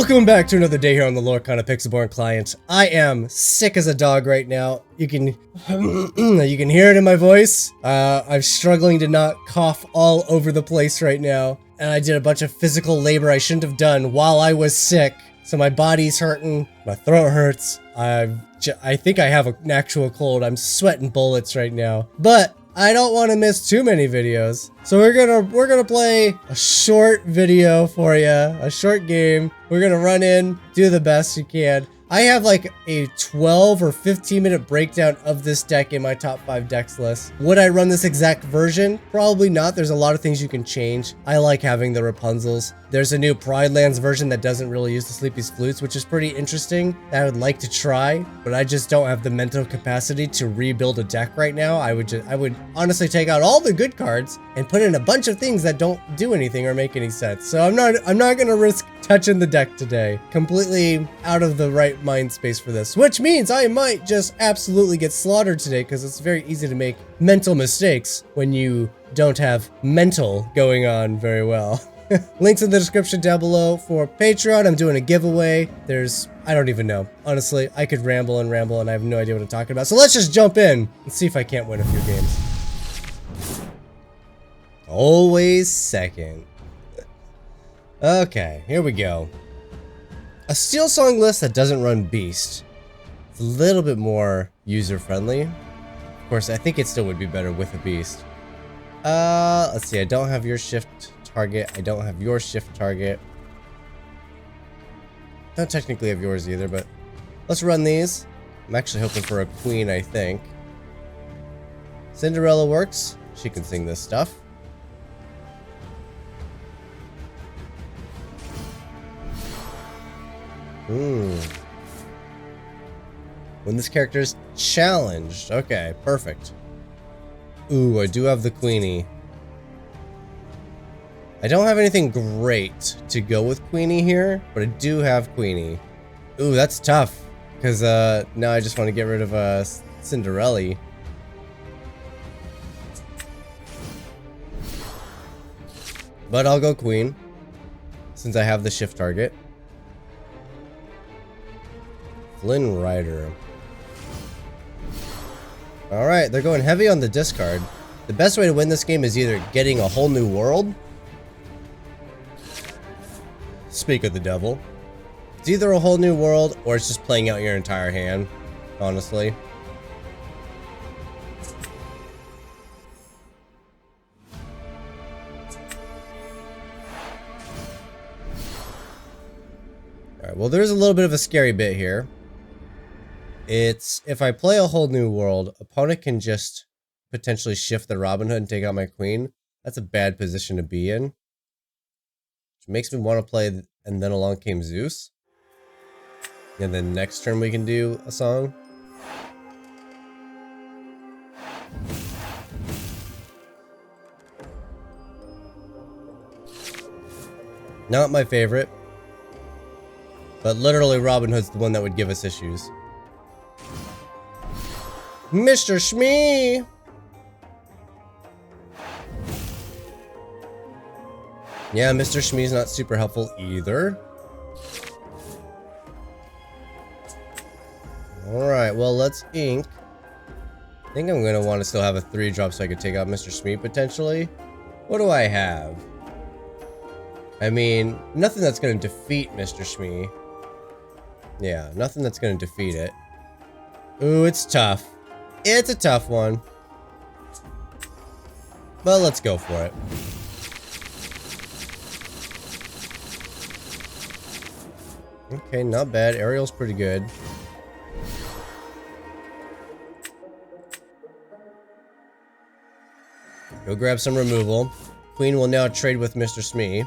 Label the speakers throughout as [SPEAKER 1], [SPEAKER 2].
[SPEAKER 1] Welcome back to another day here on the Lorcana pixelborn client. I am sick as a dog right now. You can hear it in my voice. I'm struggling to not cough all over the place right now. And I did a bunch of physical labor I shouldn't have done while I was sick. So my body's hurting, my throat hurts. I think I have an actual cold. I'm sweating bullets right now. But I don't want to miss too many videos. So we're gonna play a short video for you, a short game. We're gonna run in, do the best you can. I have like a 12 or 15 minute breakdown of this deck in my top 5 decks list. Would I run this exact version? Probably not. There's a lot of things you can change. I like having the Rapunzels. There's a new Pride Lands version that doesn't really use the Sleepy's Flutes, which is pretty interesting. That I would like to try, but I just don't have the mental capacity to rebuild a deck right now. I would honestly take out all the good cards and put in a bunch of things that don't do anything or make any sense. So I'm not gonna risk touching the deck today. Completely out of the right mind space for this, which means I might just absolutely get slaughtered today because it's very easy to make mental mistakes when you don't have mental going on very well. Links in the description down below for Patreon. I'm doing a giveaway. I don't even know. Honestly, I could ramble and I have no idea what I'm talking about. So let's just jump in and see if I can't win a few games. Always second. Okay, here we go. A Steelsong list that doesn't run Beast. It's a little bit more user-friendly. Of course, I think it still would be better with a Beast. Let's see. I don't have your shift target. I don't have your shift target. Don't technically have yours either, but let's run these. I'm actually hoping for a queen, I think. Cinderella works. She can sing this stuff. When this character is challenged. Okay, perfect. Ooh, I do have the Queenie. I don't have anything great to go with Queenie here, but I do have Queenie. Ooh, that's tough. Because now I just want to get rid of Cinderella. But I'll go Queen, since I have the shift target. Flynn Rider. Alright, they're going heavy on the discard. The best way to win this game is either getting a whole new world. Speak of the devil. It's either a whole new world or it's just playing out your entire hand, honestly. Alright, well there's a little bit of a scary bit here. It's, if I play a whole new world, opponent can just potentially shift the Robin Hood and take out my queen. That's a bad position to be in. Which makes me want to play, and then along came Zeus. And then next turn we can do a song. Not my favorite. But literally Robin Hood's the one that would give us issues. Mr. Shmee! Yeah, Mr. Shmee's not super helpful either. Alright, well, let's ink. I think I'm going to want to still have a 3-drop so I could take out Mr. Shmee, potentially. What do I have? I mean, nothing that's going to defeat Mr. Shmee. Yeah, nothing that's going to defeat it. Ooh, it's tough. It's a tough one. But let's go for it. Okay, not bad. Ariel's pretty good. Go grab some removal. Queen will now trade with Mr. Smee.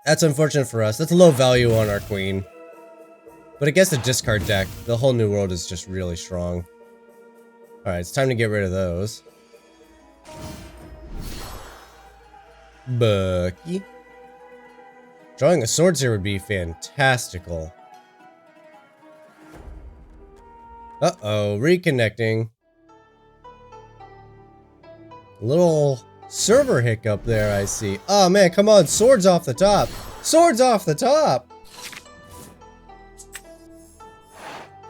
[SPEAKER 1] That's unfortunate for us. That's low value on our queen. But against the discard deck, the whole new world is just really strong. Alright, it's time to get rid of those. Bucky. Drawing a swords here would be fantastical. Uh-oh, reconnecting. Little server hiccup there, I see. Oh man, come on, swords off the top. Swords off the top.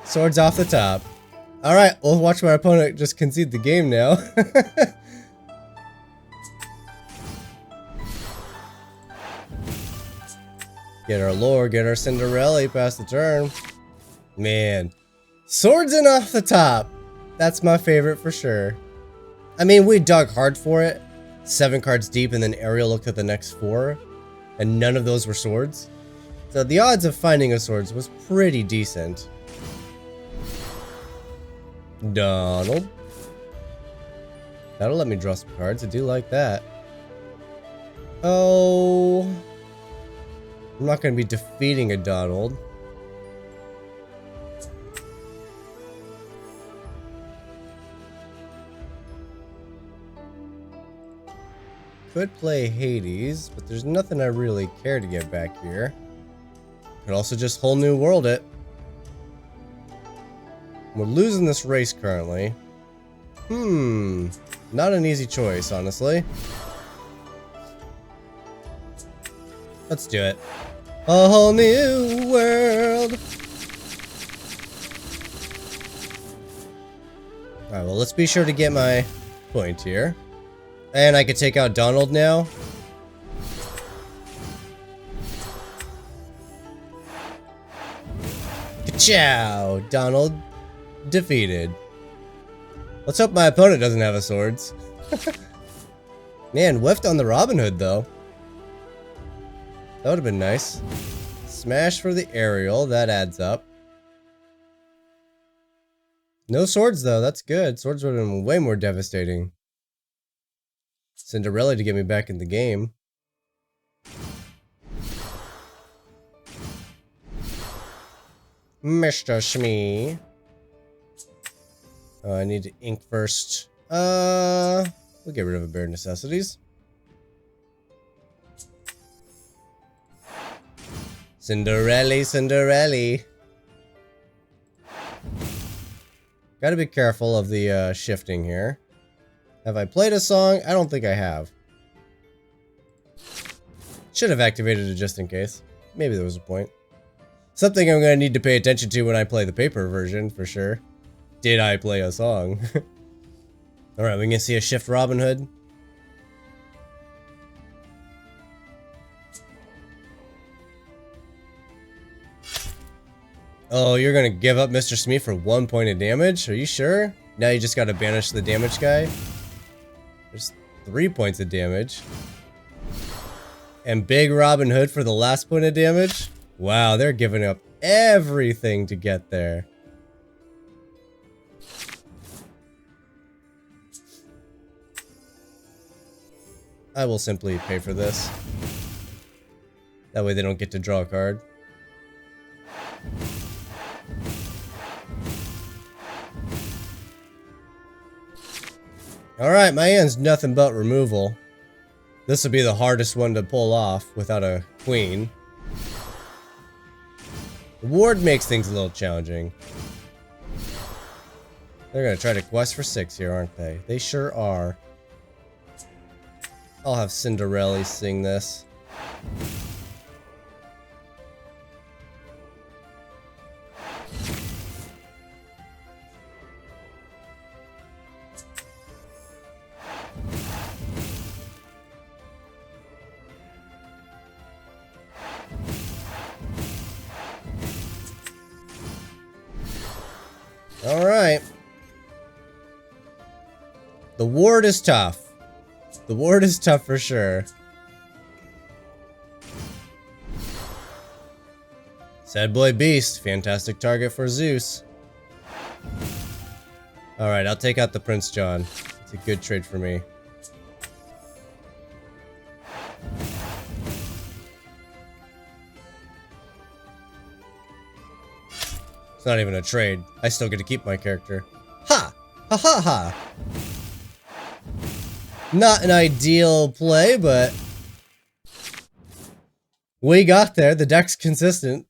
[SPEAKER 1] Swords off the top. Alright, we'll watch my opponent just concede the game now. Get our lore, get our Cinderella past the turn. Man. Swords in off the top. That's my favorite for sure. I mean, we dug hard for it. 7 cards deep, and then Ariel looked at the next 4. And none of those were swords. So the odds of finding a swords was pretty decent. Donald. That'll let me draw some cards. I do like that. Oh. I'm not going to be defeating a Donald. Could play Hades, but there's nothing I really care to get back here. Could also just whole new world it. We're losing this race currently. Not an easy choice, honestly. Let's do it. A whole new world. Alright, well, let's be sure to get my point here. And I could take out Donald now. Ka-chow! Donald defeated. Let's hope my opponent doesn't have a swords. Man, whiffed on the Robin Hood though. That would have been nice. Smash for the aerial, that adds up. No swords though, that's good. Swords would have been way more devastating. Cinderella to get me back in the game. Mr. Shmee. Oh, I need to ink first. We'll get rid of a bare necessities. Cinderella, Cinderella. Gotta be careful of the shifting here. Have I played a song? I don't think I have. Should have activated it just in case. Maybe there was a point. Something I'm gonna need to pay attention to when I play the paper version, for sure. Did I play a song? Alright, we can see a shift Robin Hood. Oh, you're gonna give up Mr. Smee for 1 point of damage? Are you sure? Now you just gotta banish the damage guy? There's 3 points of damage. And big Robin Hood for the last point of damage? Wow, they're giving up everything to get there. I will simply pay for this. That way they don't get to draw a card. Alright, my hand's nothing but removal. This will be the hardest one to pull off without a queen. The ward makes things a little challenging. They're gonna try to quest for 6 here, aren't they? They sure are. I'll have Cinderella sing this. Alright. The ward is tough. The ward is tough for sure. Sad boy beast. Fantastic target for Zeus. Alright, I'll take out the Prince John. It's a good trade for me. It's not even a trade. I still get to keep my character. Ha! Ha ha ha! Not an ideal play, but we got there. The deck's consistent.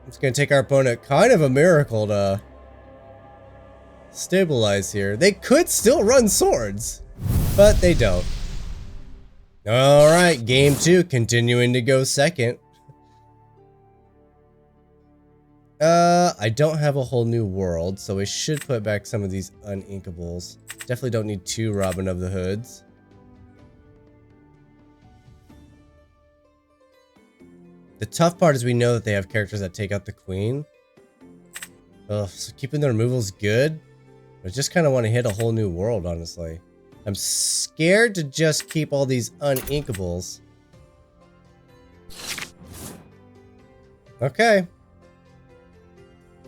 [SPEAKER 1] It's gonna take our opponent kind of a miracle to stabilize here. They could still run swords, but they don't. Alright, game 2, continuing to go second. I don't have a whole new world, so we should put back some of these uninkables. Definitely don't need 2 Robin of the Hoods. The tough part is we know that they have characters that take out the queen. Ugh, so keeping the removals good. I just kind of want to hit a whole new world, honestly. I'm scared to just keep all these uninkables. Okay.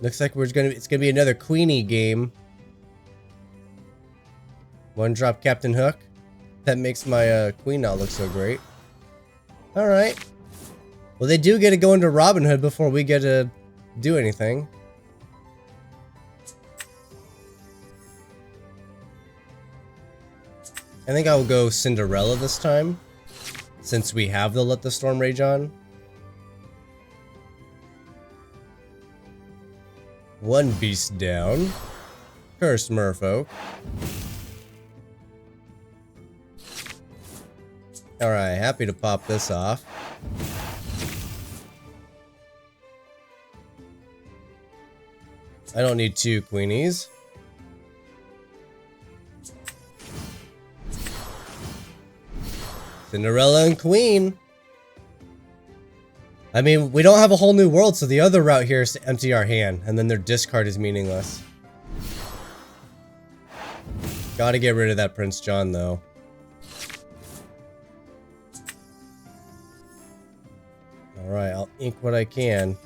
[SPEAKER 1] Looks like it's gonna be another Queenie game. 1-drop Captain Hook. That makes my queen not look so great. Alright. Well, they do get to go into Robin Hood before we get to do anything. I think I'll go Cinderella this time, since we have the Let the Storm Rage on. One beast down. Cursed merfolk. Alright, happy to pop this off. I don't need 2 queenies. Cinderella and Queen. I mean, we don't have a whole new world, so the other route here is to empty our hand, and then their discard is meaningless. Gotta get rid of that Prince John, though. Alright, I'll ink what I can.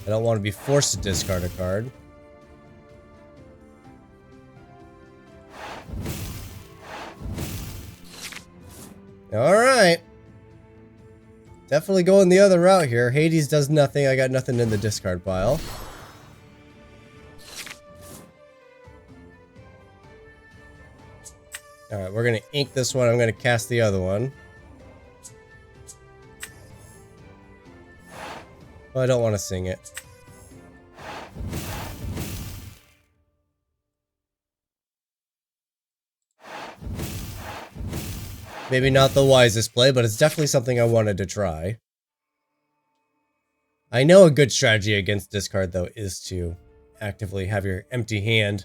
[SPEAKER 1] I don't want to be forced to discard a card. Alright. Definitely going the other route here. Hades does nothing. I got nothing in the discard pile. Alright, we're going to ink this one. I'm going to cast the other one. Well, I don't want to sing it. Maybe not the wisest play, but it's definitely something I wanted to try. I know a good strategy against discard, though, is to actively have your empty hand.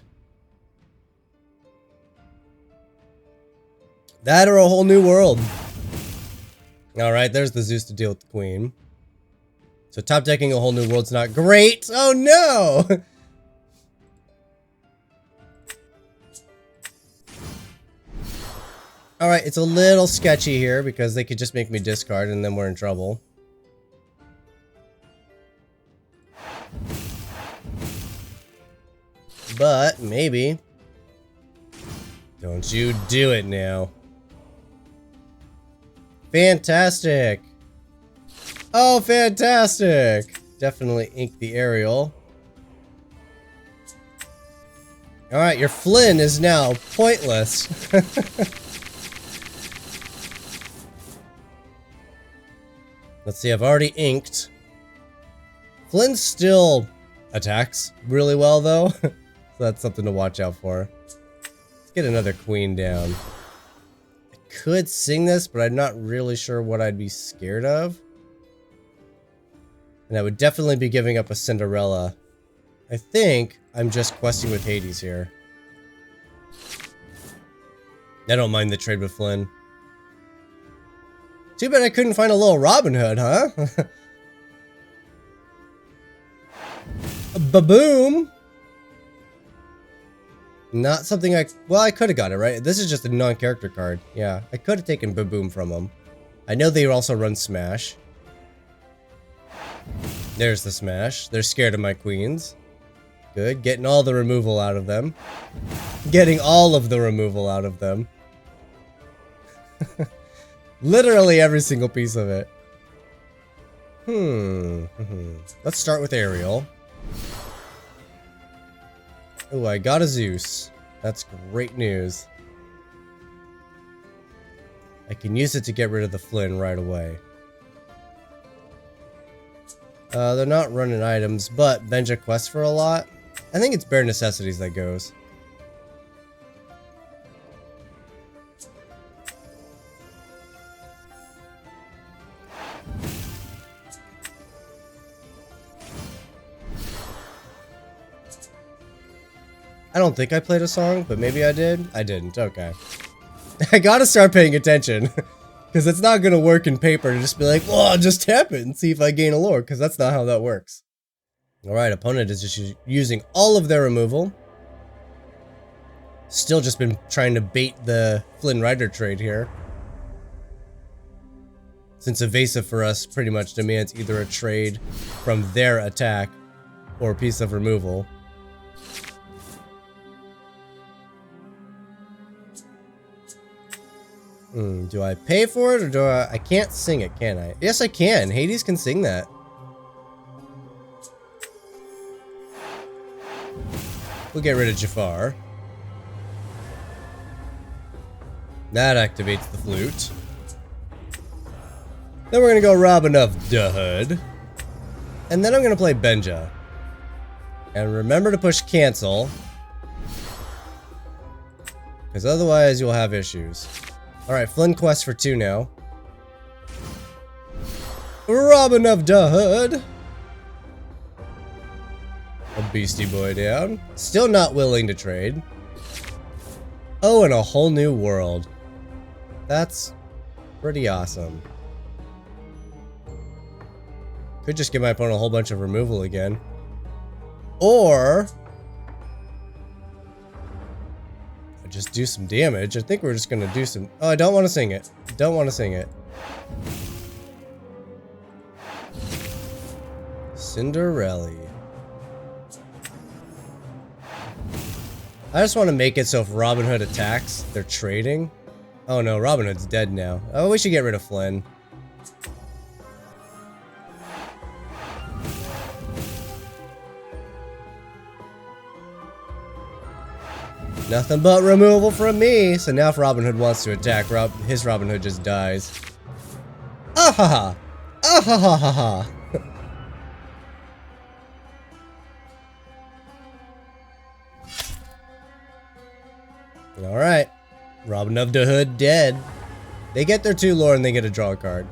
[SPEAKER 1] That or a whole new world. Alright, there's the Zeus to deal with the queen. So top decking a whole new world's not great. Oh no! Alright, it's a little sketchy here because they could just make me discard and then we're in trouble. But, maybe. Don't you do it now. Fantastic! Oh, fantastic! Definitely ink the aerial. Alright, your Flynn is now pointless. Let's see, I've already inked. Flynn still attacks really well, though. So that's something to watch out for. Let's get another queen down. I could sing this, but I'm not really sure what I'd be scared of. And I would definitely be giving up a Cinderella. I think I'm just questing with Hades here. I don't mind the trade with Flynn. Too bad I couldn't find a little Robin Hood, huh? Ba-boom! Not something well, I could have got it, right? This is just a non-character card. Yeah, I could have taken Ba-boom from him. I know they also run Smash. There's the Smash. They're scared of my queens. Good. Getting all the removal out of them. Getting all of the removal out of them. Literally every single piece of it. Let's start with Ariel. Oh, I got a Zeus. That's great news. I can use it to get rid of the Flynn right away. They're not running items, but Benja quests for a lot. I think it's bare necessities that goes. I don't think I played a song, but maybe I did. I didn't. Okay. I gotta start paying attention. Because it's not gonna work in paper to just be like, well, I'll just tap it and see if I gain a lore. Because that's not how that works. Alright, opponent is just using all of their removal. Still just been trying to bait the Flynn Rider trade here. Since evasive for us pretty much demands either a trade from their attack or a piece of removal. Do I pay for it or do I can't sing it, can I? Yes, I can. Hades can sing that. We'll get rid of Jafar. That activates the flute. Then we're gonna go Robin of the Hood. And then I'm gonna play Benja. And remember to push cancel. Because otherwise you'll have issues. Alright, Flynn quest for 2 now. Robin of the Hood. A beastie boy down. Still not willing to trade. Oh, and a whole new world. That's pretty awesome. Could just give my opponent a whole bunch of removal again. Or just do some damage. I think we're just gonna do some... Oh, I don't want to sing it. Don't want to sing it. Cinderella. I just want to make it so if Robin Hood attacks, they're trading. Oh no, Robin Hood's dead now. Oh, we should get rid of Flynn. Nothing but removal from me. So now if Robin Hood wants to attack, his Robin Hood just dies. Ah ha ha. Ah ha ha ha ha. Alright. Robin of the Hood dead. They get their 2 lore and they get a draw card.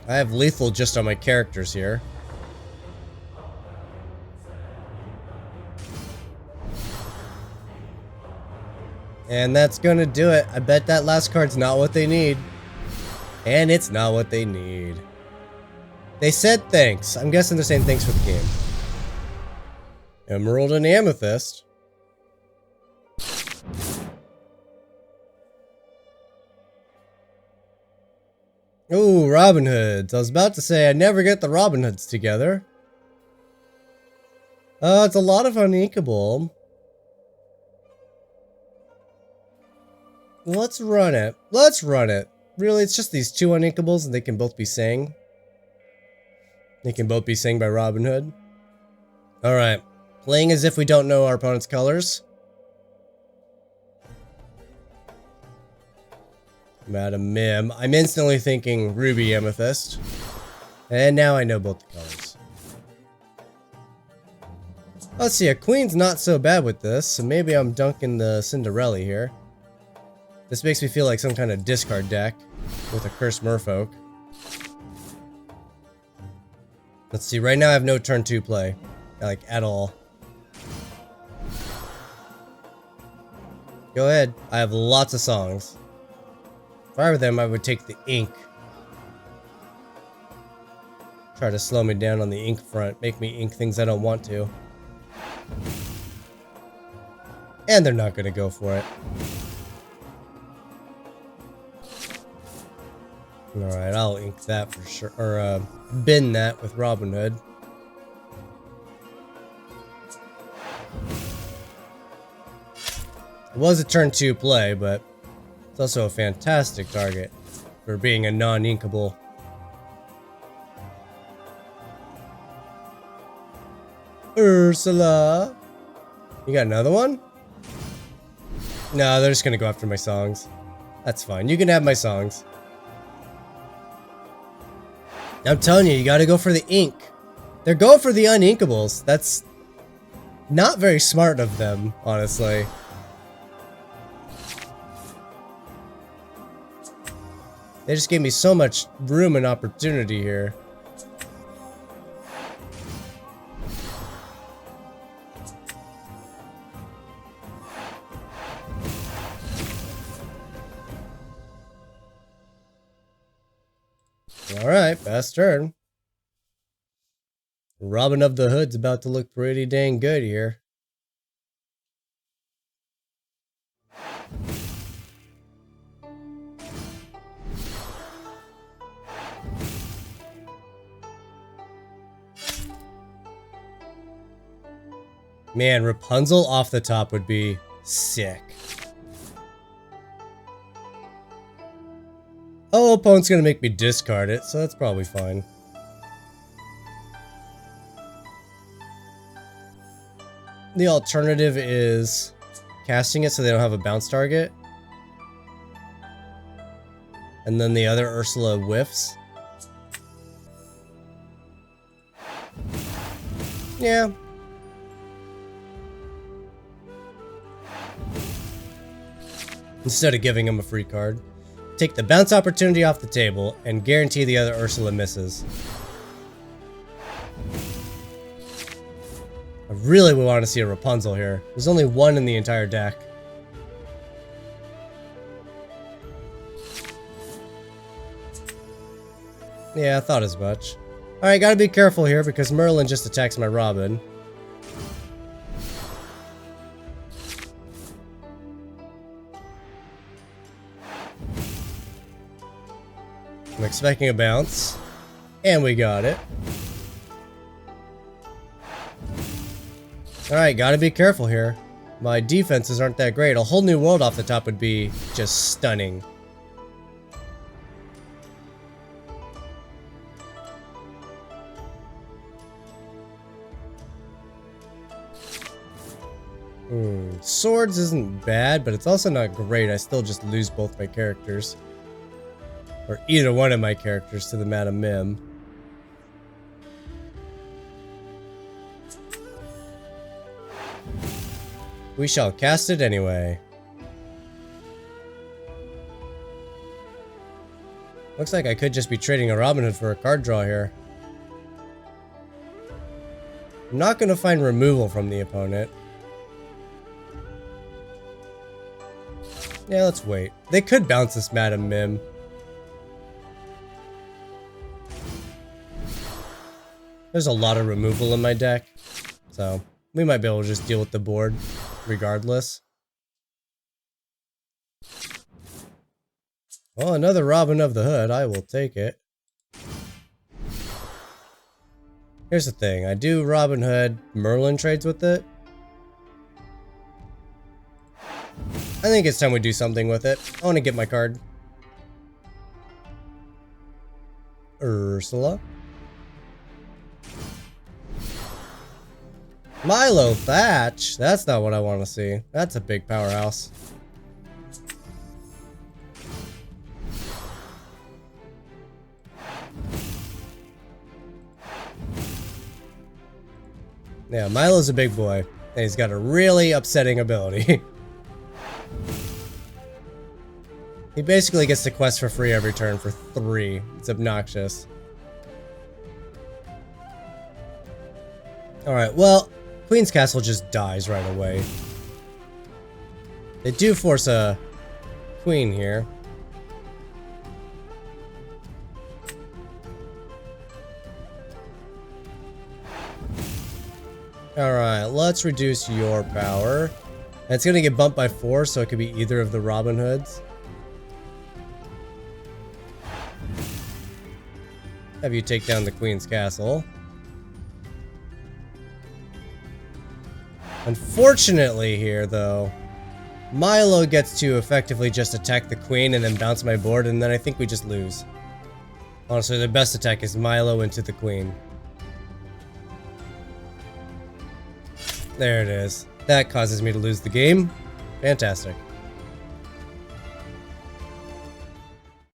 [SPEAKER 1] I have lethal just on my characters here. And that's gonna do it. I bet that last card's not what they need. And it's not what they need. They said thanks. I'm guessing they're saying thanks for the game. Emerald and Amethyst. Ooh, Robin Hoods. I was about to say I never get the Robin Hoods together. It's a lot of uninkable. Let's run it. Let's run it. Really, it's just these 2 uninkables and they can both be sang. They can both be sang by Robin Hood. Alright. Playing as if we don't know our opponent's colors. Madam Mim. I'm instantly thinking Ruby Amethyst. And now I know both the colors. Let's see, a Queen's not so bad with this, so maybe I'm dunking the Cinderella here. This makes me feel like some kind of discard deck with a Cursed Merfolk. Let's see, right now I have no turn 2 play. Like, at all. Go ahead. I have lots of songs. If I were them, I would take the ink. Try to slow me down on the ink front. Make me ink things I don't want to. And they're not going to go for it. Alright, I'll ink that for sure. Or, bin that with Robin Hood. It was a turn 2 play, but it's also a fantastic target for being a non-inkable. Ursula! You got another one? No, they're just gonna go after my songs. That's fine. You can have my songs. I'm telling you, you gotta go for the ink. They're going for the uninkables. That's not very smart of them, honestly. They just gave me so much room and opportunity here. Alright, fast turn. Robin of the Hood's about to look pretty dang good here. Man, Rapunzel off the top would be sick. Oh, opponent's gonna make me discard it, so that's probably fine. The alternative is casting it so they don't have a bounce target. And then the other Ursula whiffs. Yeah. Instead of giving him a free card. Take the bounce opportunity off the table and guarantee the other Ursula misses. I really would want to see a Rapunzel here. There's only one in the entire deck. Yeah, I thought as much. Alright, gotta be careful here because Merlin just attacks my Robin. I'm expecting a bounce. And we got it. Alright, gotta be careful here. My defenses aren't that great. A whole new world off the top would be just stunning. Swords isn't bad, but it's also not great. I still just lose both my characters. Or either one of my characters to the Madam Mim. We shall cast it anyway. Looks like I could just be trading a Robin Hood for a card draw here. I'm not going to find removal from the opponent. Yeah, let's wait. They could bounce this Madam Mim. There's a lot of removal in my deck, so we might be able to just deal with the board regardless. Well, another Robin of the Hood. I will take it. Here's the thing. I do Robin Hood. Merlin trades with it. I think it's time we do something with it. I want to get my card. Ursula. Milo Thatch. That's not what I want to see. That's a big powerhouse. Yeah, Milo's a big boy. And he's got a really upsetting ability. He basically gets the quest for free every turn for 3. It's obnoxious. Alright, well, Queen's Castle just dies right away. They do force a queen here. Alright, let's reduce your power. And it's gonna get bumped by 4, so it could be either of the Robin Hoods. Have you take down the Queen's Castle. Unfortunately here, though, Milo gets to effectively just attack the Queen and then bounce my board, and then I think we just lose. Honestly, the best attack is Milo into the Queen. There it is. That causes me to lose the game. Fantastic.